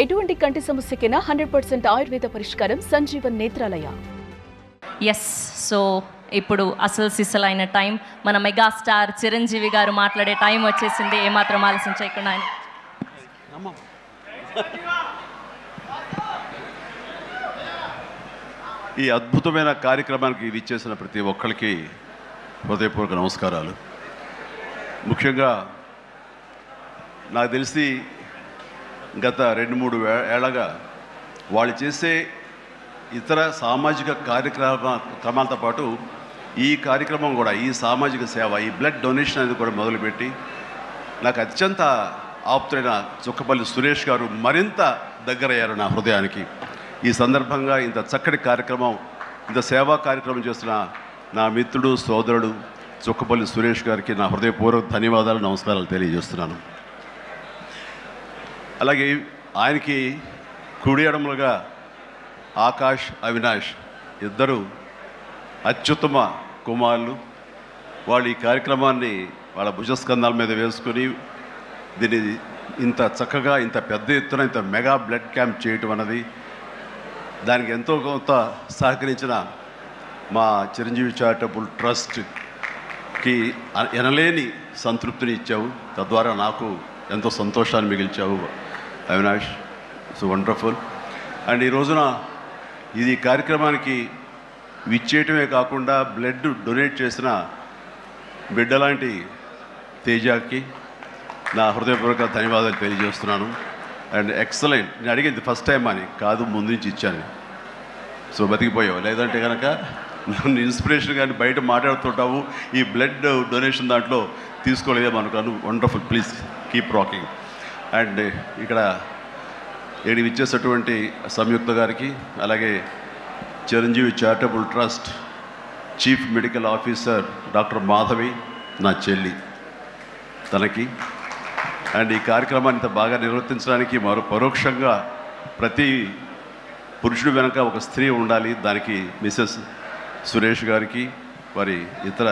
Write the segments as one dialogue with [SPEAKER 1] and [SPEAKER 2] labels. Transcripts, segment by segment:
[SPEAKER 1] ఎటువంటి కంటి సమస్యకైనా 100% ఆయుర్వేద పరిష్కారం సంజీవన్ నేత్రాలయ.
[SPEAKER 2] సో ఇప్పుడు అసలు సిసలైన టైం మన మెగాస్టార్ చిరంజీవి గారు మాట్లాడే టైం వచ్చేసింది. ఏమాత్రం ఆలస్యం చేయకుండా
[SPEAKER 3] ఈ అద్భుతమైన కార్యక్రమానికి విచ్చేసిన ప్రతి ఒక్కరికి హృదయపూర్వక నమస్కారాలు. ముఖ్యంగా నాకు తెలిసి గత 2-3 ఏళ్ళగా వాళ్ళు చేసే ఇతర సామాజిక కార్యక్రమాలతో పాటు ఈ కార్యక్రమం కూడా, ఈ సామాజిక సేవ, ఈ బ్లడ్ డొనేషన్ అనేది కూడా మొదలుపెట్టి నాకు అత్యంత ఆప్తుడైన చుక్కపల్లి సురేష్ గారు మరింత దగ్గరయ్యారు నా హృదయానికి. ఈ సందర్భంగా ఇంత చక్కటి కార్యక్రమం, ఇంత సేవా కార్యక్రమం చేస్తున్న నా మిత్రుడు, సోదరుడు చుక్కపల్లి సురేష్ గారికి నా హృదయపూర్వక ధన్యవాదాలు, నమస్కారాలు తెలియజేస్తున్నాను. అలాగే ఆయనకి కుడి ఎడమలుగా ఆకాష్, అవినాష్ ఇద్దరు అత్యుత్తమ కుమారులు. వాళ్ళు ఈ కార్యక్రమాన్ని వాళ్ళ భుజస్కంధాల మీద వేసుకుని దీన్ని ఇంత చక్కగా, ఇంత పెద్ద ఎత్తున, ఇంత మెగా బ్లడ్ క్యాంప్ చేయటం అన్నది, దానికి ఎంతో కొంత సహకరించిన మా చిరంజీవి చారిటబుల్ ట్రస్ట్కి ఎనలేని సంతృప్తిని ఇచ్చావు. తద్వారా నాకు ఎంతో సంతోషాన్ని మిగిల్చావు అవినాష్. So wonderful. అండ్ ఈ రోజున ఇది కార్యక్రమానికి విచ్చేయటమే కాకుండా బ్లడ్ డొనేట్ చేసిన బిడ్డలాంటి తేజాకి నా హృదయపూర్వక ధన్యవాదాలు తెలియజేస్తున్నాను. And excellent. నేను అడిగింది ఫస్ట్ టైం అని కాదు, ముందు నుంచి ఇచ్చాను. సో బతికిపోయావు. లేదంటే కనుక నన్ను ఇన్స్పిరేషన్ కానీ బయట మాట్లాడుతుంటావు, ఈ బ్లడ్ డొనేషన్ దాంట్లో తీసుకోలేదేమనుకోను. Wonderful. Please keep rocking. And ఇక్కడ ఇచ్చేసినటువంటి సంయుక్త గారికి, అలాగే Chiranjeevi charitable trust chief medical officer doctor Madhavi, నా చెల్లి, తనకి, అండ్ ఈ కార్యక్రమాన్ని ఇంత బాగా నిర్వర్తించడానికి పరోక్షంగా ప్రతి పురుషుడు వెనక ఒక స్త్రీ ఉండాలి, దానికి మిసెస్ సురేష్ గారికి, వారి ఇతర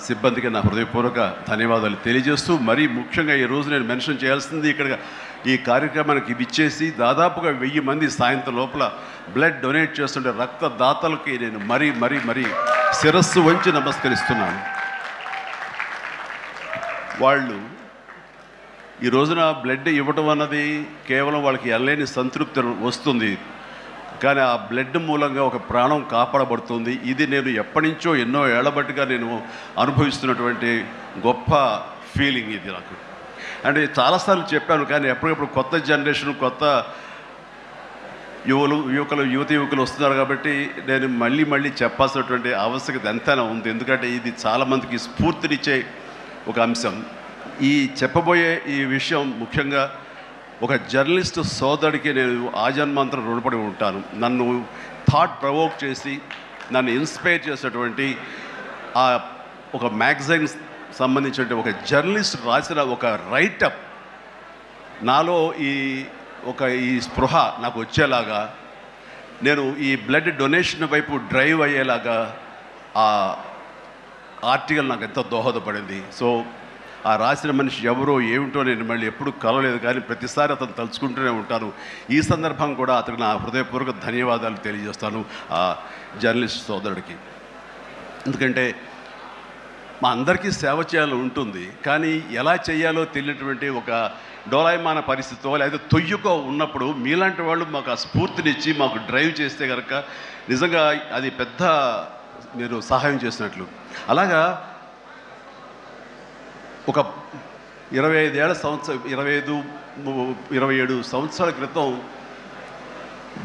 [SPEAKER 3] సిబ్బందికి నా హృదయపూర్వక ధన్యవాదాలు తెలియజేస్తూ, మరీ ముఖ్యంగా ఈరోజు నేను మెన్షన్ చేయాల్సింది, ఇక్కడ ఈ కార్యక్రమానికి విచ్చేసి దాదాపుగా 1000 మంది సాయంత్రం లోపల బ్లడ్ డొనేట్ చేస్తుంటే రక్తదాతలకి నేను మరీ మరీ మరీ శిరస్సు వంచి నమస్కరిస్తున్నాను. వాళ్ళు ఈ రోజున బ్లడ్ ఇవ్వటం అన్నది కేవలం వాళ్ళకి ఎనలేని సంతృప్తి వస్తుంది, కానీ ఆ బ్లడ్ మూలంగా ఒక ప్రాణం కాపాడబడుతుంది. ఇది నేను ఎప్పటి నుంచో ఎన్నో ఏళ్లబట్టిగా నేను అనుభవిస్తున్నటువంటి గొప్ప ఫీలింగ్ ఇది నాకు. అంటే చాలాసార్లు చెప్పాను, కానీ ఎప్పటికప్పుడు కొత్త జనరేషన్, కొత్త యువకులు వస్తున్నారు కాబట్టి నేను మళ్ళీ చెప్పాల్సినటువంటి ఆవశ్యకత ఎంతైనా ఉంది. ఎందుకంటే ఇది చాలామందికి స్ఫూర్తినిచ్చే ఒక అంశం. ఈ చెప్పబోయే ఈ విషయం ముఖ్యంగా ఒక జర్నలిస్టు సోదరుడికి నేను ఆజన్మాంతరం రుణపడి ఉంటాను. నన్ను థాట్ ప్రవోక్ చేసి నన్ను ఇన్స్పైర్ చేసినటువంటి ఆ ఒక మ్యాగజైన్ సంబంధించిన ఒక జర్నలిస్ట్ రాసిన ఒక రైటప్ నాలో ఈ స్పృహ నాకు వచ్చేలాగా, నేను ఈ బ్లడ్ డొనేషన్ వైపు డ్రైవ్ అయ్యేలాగా ఆ ఆర్టికల్ నాకు ఎంతో దోహదపడింది. సో ఆ రాసిన మనిషి ఎవరో ఏమిటో నేను మళ్ళీ ఎప్పుడు కలవలేదు, కానీ ప్రతిసారి అతను తలుచుకుంటూనే ఉంటాను. ఈ సందర్భం కూడా అతనికి నా హృదయపూర్వక ధన్యవాదాలు తెలియజేస్తాను ఆ జర్నలిస్ట్ సోదరుడికి. ఎందుకంటే మా అందరికీ సేవ చేయాలని ఉంటుంది, కానీ ఎలా చేయాలో తెలియనటువంటి ఒక డోలాయమాన పరిస్థితితో లేదా తొయ్యుకో ఉన్నప్పుడు మీలాంటి వాళ్ళు మాకు ఆ స్ఫూర్తినిచ్చి మాకు డ్రైవ్ చేస్తే కనుక నిజంగా అది పెద్ద మీరు సహాయం చేసినట్లు. అలాగా ఒక 27 సంవత్సరాల క్రితం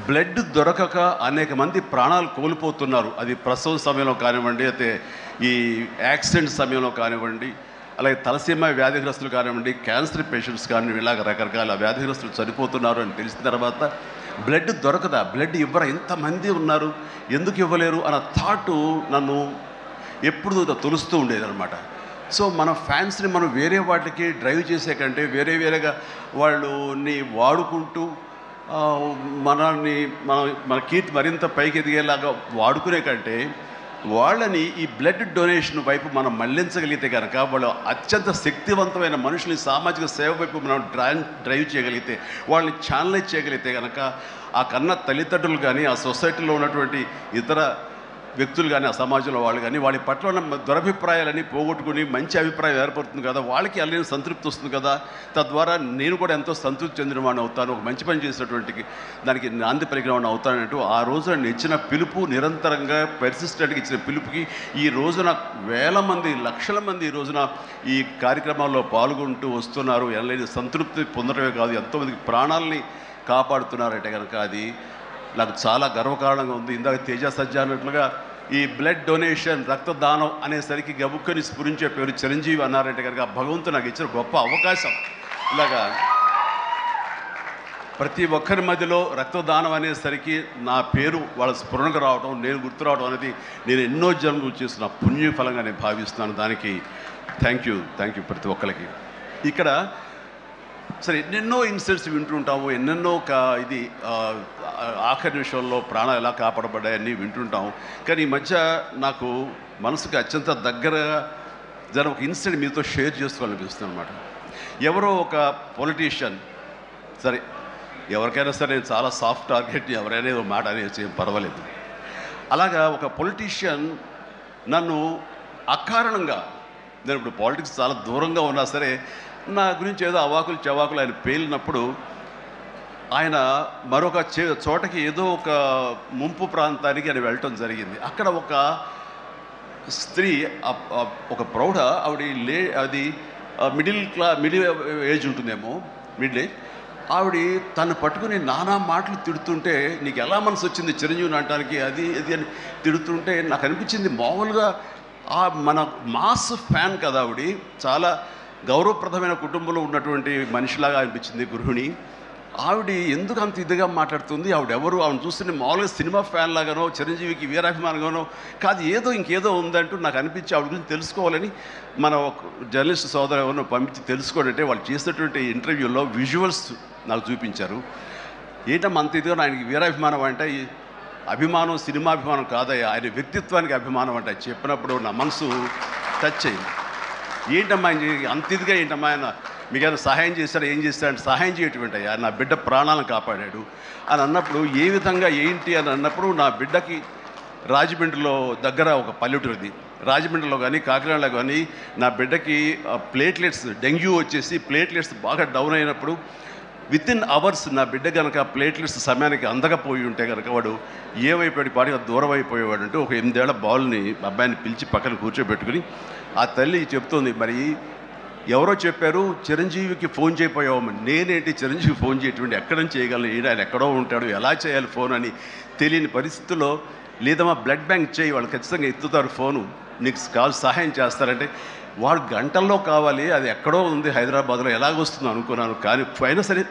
[SPEAKER 3] బ్లడ్ దొరకక అనేక మంది ప్రాణాలు కోల్పోతున్నారు. అది ప్రసవ సమయంలో కానివ్వండి, అయితే ఈ యాక్సిడెంట్ సమయంలో కానివ్వండి, అలాగే తలసీమ వ్యాధిగ్రస్తులు కానివ్వండి, క్యాన్సర్ పేషెంట్స్ కానివ్వండి, ఇలాగ రకరకాల వ్యాధిగ్రస్తులు చనిపోతున్నారు అని తెలిసిన తర్వాత బ్లడ్ దొరకదా, బ్లడ్ ఇవ్వరా, ఎంతమంది ఉన్నారు, ఎందుకు ఇవ్వలేరు అన్న థాటు నన్ను ఎప్పుడు తొలుస్తూ ఉండేదన్నమాట. సో మన ఫ్యాన్స్ని మనం వేరే వాటికి డ్రైవ్ చేసే కంటే వేరేగా వాళ్ళని వాడుకుంటూ మన కీర్తి మరింత పైకి ఎదిగేలాగా వాడుకునే కంటే వాళ్ళని ఈ బ్లడ్ డొనేషన్ వైపు మనం మళ్లించగలిగితే కనుక వాళ్ళు అత్యంత శక్తివంతమైన మనుషుల్ని సామాజిక సేవ వైపు మనం డ్రైవ్ చేయగలిగితే, వాళ్ళని ఛానలైజ్ చేయగలిగితే కనుక ఆ కన్న తల్లిదండ్రులు కానీ, ఆ సొసైటీలో ఉన్నటువంటి ఇతర వ్యక్తులు కానీ, ఆ సమాజంలో వాళ్ళు కానీ వాళ్ళ పట్ల ఉన్న దురభిప్రాయాలని పోగొట్టుకుని మంచి అభిప్రాయం ఏర్పడుతుంది కదా, వాళ్ళకి అల్లని సంతృప్తి వస్తుంది కదా, తద్వారా నేను కూడా ఎంతో సంతృప్తి చెందినవాడిని అవుతాను, ఒక మంచి పని చేసినటువంటి దానికి నాంది పలికినవాడిని అవుతానంటూ ఆ రోజున ఇచ్చిన పిలుపు, నిరంతరంగా పెర్సిస్టెంట్గా ఇచ్చిన పిలుపుకి ఈ రోజున వేల మంది, లక్షల మంది ఈ రోజున ఈ కార్యక్రమాల్లో పాల్గొంటూ వస్తున్నారు. ఎనలేని సంతృప్తి పొందడమే కాదు, ఎంతోమందికి ప్రాణాలని కాపాడుతున్నారంటే కనుక అది నాకు చాలా గర్వకారణంగా ఉంది. ఇందాక తేజ సజ్జ అన్నట్లుగా ఈ బ్లడ్ డొనేషన్, రక్తదానం అనేసరికి గబుక్కని స్ఫురించే పేరు చిరంజీవి అన్నారంటే కనుక భగవంతుడు నాకు ఇచ్చిన గొప్ప అవకాశం. ఇలాగా ప్రతి ఒక్కరి మధ్యలో రక్తదానం అనేసరికి నా పేరు వాళ్ళ స్ఫురణకు రావడం, నేను గుర్తు రావడం అనేది నేను ఎన్నో జన్మలు చేసిన పుణ్యఫలంగా నేను భావిస్తున్నాను. దానికి థ్యాంక్ యూ ప్రతి ఒక్కరికి. ఇక్కడ సరే ఎన్నెన్నో ఇన్సిడెంట్స్ వింటుంటాము, ఎన్నెన్నో ఇది ఆఖరి నిమిషంలో ప్రాణాలు ఎలా కాపాడబడ్డాయని వింటుంటాము. కానీ ఈ మధ్య నాకు మనసుకు అత్యంత దగ్గరగా జరిగిన ఒక ఇన్సిడెంట్ మీతో షేర్ చేసుకోవాలనిపిస్తుంది అనమాట. ఎవరో ఒక పొలిటీషియన్, సరే ఎవరికైనా సరే నేను చాలా సాఫ్ట్ టార్గెట్, ఎవరైనా ఏదో మాట అనేది పర్వాలేదు. అలాగా ఒక పొలిటీషియన్ నన్ను అకారణంగా, నేను ఇప్పుడు పాలిటిక్స్ చాలా దూరంగా ఉన్నా సరే నా గురించి ఏదో అవాకులు చవాకులు ఆయన పేలినప్పుడు ఆయన మరొక చోటకి ఏదో ఒక ముంపు ప్రాంతానికి ఆయన వెళ్ళటం జరిగింది. అక్కడ ఒక స్త్రీ, ఒక ప్రౌఢ ఆవిడ అది మిడిల్ ఏజ్ ఉంటుందేమో, మిడిల్ ఏజ్ ఆవిడ తను పట్టుకుని నానా మాటలు తిడుతుంటే, నీకు ఎలా మనసు వచ్చింది చిరంజీవిని అనటానికి, అది అని తిడుతుంటే నాకు అనిపించింది మామూలుగా మన మాస్ ఫ్యాన్ కదా ఆవిడ, చాలా గౌరవప్రదమైన కుటుంబంలో ఉన్నటువంటి మనిషిలాగా అనిపించింది గృహిణి. ఆవిడ ఎందుకు అంత ఇదిగా మాట్లాడుతుంది, ఆవిడెవరు, ఆవిడ చూస్తుంటే మామూలుగా సినిమా ఫ్యాన్ లాగానో చిరంజీవికి వీరాభిమానంగానో కాదు, ఇంకేదో ఉందంటూ నాకు అనిపించి ఆవిడ గురించి తెలుసుకోవాలని మన ఒక జర్నలిస్ట్ సోదరు ఎవరినో పంపించి తెలుసుకోవాలంటే వాళ్ళు చేసినటువంటి ఇంటర్వ్యూలో విజువల్స్ నాకు చూపించారు. ఏంటమ్మా అంత ఇదిగా, ఆయనకి వీరాభిమానం అంటే అభిమానం సినిమాభిమానం కాదయ్యా, ఆయన వ్యక్తిత్వానికి అభిమానం అంటే చెప్పినప్పుడు నా మనసు టచ్ అయింది. ఏంటమ్మా అంత ఇదిగా, ఏంటమ్మా ఆయన మీకు ఆయన సహాయం చేశాడు, ఏం చేస్తాడంటే సహాయం చేయటువంటి అయ్యా, నా బిడ్డ ప్రాణాలను కాపాడాడు అని అన్నప్పుడు, ఏ విధంగా ఏంటి అని అన్నప్పుడు, నా బిడ్డకి రాజమండ్రిలో దగ్గర ఒక పల్లెటూరుది, రాజమండ్రిలో కానీ కాకినాడలో కానీ నా బిడ్డకి ప్లేట్లెట్స్, డెంగ్యూ వచ్చేసి ప్లేట్లెట్స్ బాగా డౌన్ అయినప్పుడు వితిన్ అవర్స్ నా బిడ్డ కనుక ప్లేట్లెట్స్ సమయానికి అందకపోయి ఉంటే కనుక వాడు ఏమైపోయాడు, పాటిగా దూరం అయిపోయేవాడు. అంటే ఒక 8 ఏళ్ల బాలుని అబ్బాయిని పిలిచి పక్కన కూర్చోబెట్టుకుని ఆ తల్లి చెప్తోంది, మరి ఎవరో చెప్పారు చిరంజీవికి ఫోన్ చేయపోయావమ్మని. నేనేంటి చిరంజీవి ఫోన్ చేయటువంటి, ఎక్కడ నుంచి చేయగలను, ఆయన ఎక్కడో ఉంటాడు, ఎలా చేయాలి ఫోన్ అని తెలియని పరిస్థితుల్లో, లేదమ్మా బ్లడ్ బ్యాంక్ చేయి, వాళ్ళు ఖచ్చితంగా ఎత్తుతారు ఫోను, నీకు కాల్ సహాయం చేస్తారంటే, వాడు గంటల్లో కావాలి, అది ఎక్కడో ఉంది హైదరాబాద్లో, ఎలాగొస్తుందో అనుకున్నాను. కానీ అయినా సరే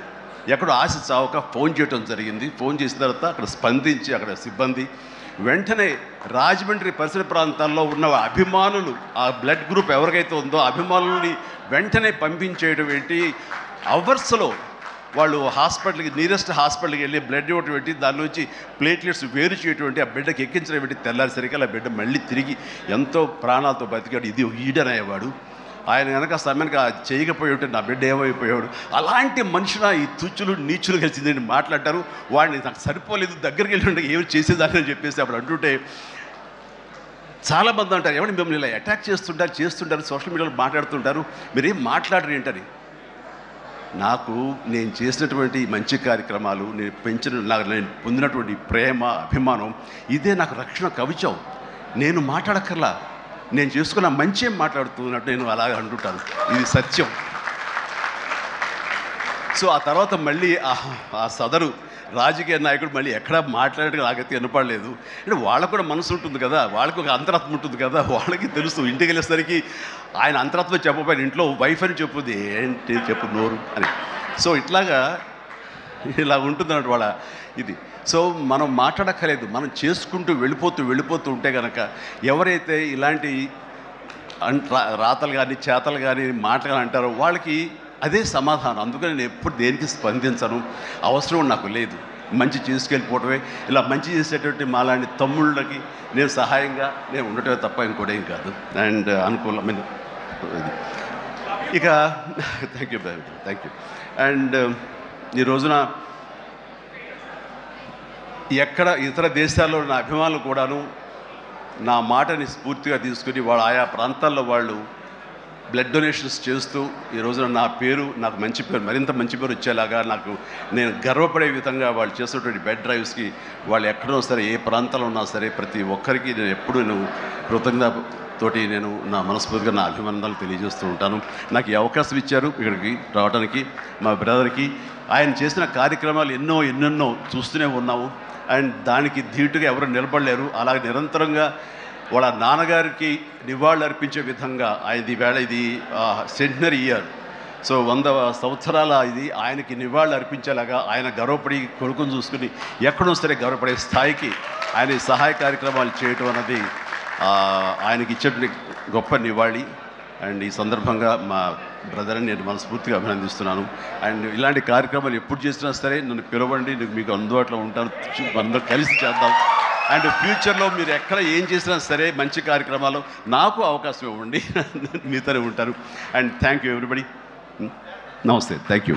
[SPEAKER 3] ఎక్కడో ఆశ చావక ఫోన్ చేయడం జరిగింది. ఫోన్ చేసిన తర్వాత అక్కడ స్పందించి అక్కడ సిబ్బంది వెంటనే రాజమండ్రి పరిసర ప్రాంతాల్లో ఉన్న అభిమానులు, ఆ బ్లడ్ గ్రూప్ ఎవరికైతే ఉందో అభిమానుల్ని వెంటనే పంపించేయడం ఏంటి, అవర్స్లో వాళ్ళు హాస్పిటల్కి, నియరెస్ట్ హాస్పిటల్కి వెళ్ళి బ్లడ్ ఇవ్వటం ఏంటి, దాని నుంచి ప్లేట్లెట్స్ వేరు చేయటువంటి, ఆ బిడ్డకి ఎక్కించడం ఏంటి, తెల్లారిసరికి ఆ బిడ్డ మళ్ళీ తిరిగి ఎంతో ప్రాణాలతో బతికాడు. ఇది ఈడనయ్యేవాడు. ఆయన కనుక సమయానికి చేయకపోయి ఉంటే నా బిడ్డ ఏమైపోయాడు. అలాంటి మనుషుల ఈ తుచ్చులు నీచులు కలిసిందని మాట్లాడతారు. వాడిని నాకు సరిపోలేదు, దగ్గరికి వెళ్ళి ఉంటే ఏమి చేసేదాన్ని అని చెప్పేసి అప్పుడు అంటుంటే చాలామంది అంటారు, ఎవరిని మిమ్మల్ని ఇలా అటాక్ చేస్తుంటారు సోషల్ మీడియాలో మాట్లాడుతుంటారు, మీరేం మాట్లాడరు ఏంటని. నాకు నేను చేసినటువంటి మంచి కార్యక్రమాలు, నేను పొందినటువంటి ప్రేమ, అభిమానం, ఇదే నాకు రక్షణ కవచం. నేను మాట్లాడక్కర్లా, నేను చేసుకున్న మంచి ఏం మాట్లాడుతున్నట్టు నేను అలాగే అంటుంటాను, ఇది సత్యం. సో ఆ తర్వాత మళ్ళీ ఆ సదరు రాజకీయ నాయకుడు మళ్ళీ ఎక్కడా మాట్లాడేట్టుగా నాకైతే వినపడలేదు. అంటే వాళ్ళకు కూడా మనసు ఉంటుంది కదా, వాళ్ళకి ఒక అంతరాత్మ ఉంటుంది కదా, వాళ్ళకి తెలుసు. ఇంటికి వెళ్ళేసరికి ఆయన అంతరాత్మ చెప్పబోయిన ఇంట్లో వైఫ్ అని చెప్పుద్ది, ఏంటి చెప్పు నోరు అని. సో ఇలా ఉంటుంది అన్నట్టు వాళ్ళ ఇది. సో మనం మాట్లాడక్కర్లేదు, మనం చేసుకుంటూ వెళ్ళిపోతూ ఉంటే కనుక ఎవరైతే ఇలాంటి రాతలు కానీ చేతలు కానీ మాటలు అంటారో వాళ్ళకి అదే సమాధానం. అందుకని నేను ఎప్పుడు దేనికి స్పందించను, అవసరం నాకు లేదు. మంచి చేసుకెళ్ళిపోవటమే, ఇలా మంచి చేసేటువంటి మాలాంటి తమ్ముళ్ళకి నేను సహాయంగా నేను ఉండటమే తప్ప ఇంకోటి ఏం కాదు. అండ్ అనుకూలమైన ఇక thank you thank you. And ఈ రోజున ఎక్కడ ఇతర దేశాల్లో నా అభిమానులు కూడాను నా మాటని స్ఫూర్తిగా తీసుకుని వాళ్ళు ఆయా ప్రాంతాల్లో వాళ్ళు బ్లడ్ డొనేషన్స్ చేస్తూ ఈ రోజున నా పేరు, నాకు మంచి పేరు, మరింత మంచి పేరు వచ్చేలాగా నాకు నేను గర్వపడే విధంగా వాళ్ళు చేసేటువంటి బెడ్ డ్రైవ్స్కి వాళ్ళు ఎక్కడో సరే ఏ ప్రాంతంలో ఉన్నా సరే ప్రతి ఒక్కరికి నేను ఎప్పుడు కృతజ్ఞతతోటి నేను నా మనస్ఫూర్తిగా నా అభినందనలు తెలియజేస్తూ ఉంటాను. నాకు ఈ అవకాశం ఇచ్చారు ఇక్కడికి రావడానికి. మా బ్రదర్కి ఆయన చేసిన కార్యక్రమాలు ఎన్నెన్నో చూస్తూనే ఉన్నాము. అండ్ దానికి ధీటుగా ఎవరు నిలబడలేరు. అలాగే నిరంతరంగా వాళ్ళ నాన్నగారికి నివాళులు అర్పించే విధంగా ఇది సెంటనరీ ఇయర్. సో 100 సంవత్సరాల ఇది ఆయనకి నివాళులు అర్పించేలాగా ఆయన గర్వపడి కొడుకుని చూసుకుని ఎక్కడో సరే గర్వపడే స్థాయికి ఆయన సహాయ కార్యక్రమాలు చేయటం అన్నది ఆయనకి ఇచ్చే గొప్ప నివాళి. అండ్ ఈ సందర్భంగా మా బ్రదర్ని నేను మనస్ఫూర్తిగా అభినందిస్తున్నాను. అండ్ ఇలాంటి కార్యక్రమాలు ఎప్పుడు చేసినా సరే నన్ను పిలవండి, మీకు అందుబాటులో ఉంటాను, అందరూ కలిసి చేద్దాం. అండ్ ఫ్యూచర్లో మీరు ఎక్కడ ఏం చేసినా సరే మంచి కార్యక్రమాలు నాకు అవకాశం ఇవ్వండి, మీతోనే ఉంటారు. And thank you everybody. నమస్తే, థ్యాంక్ యూ.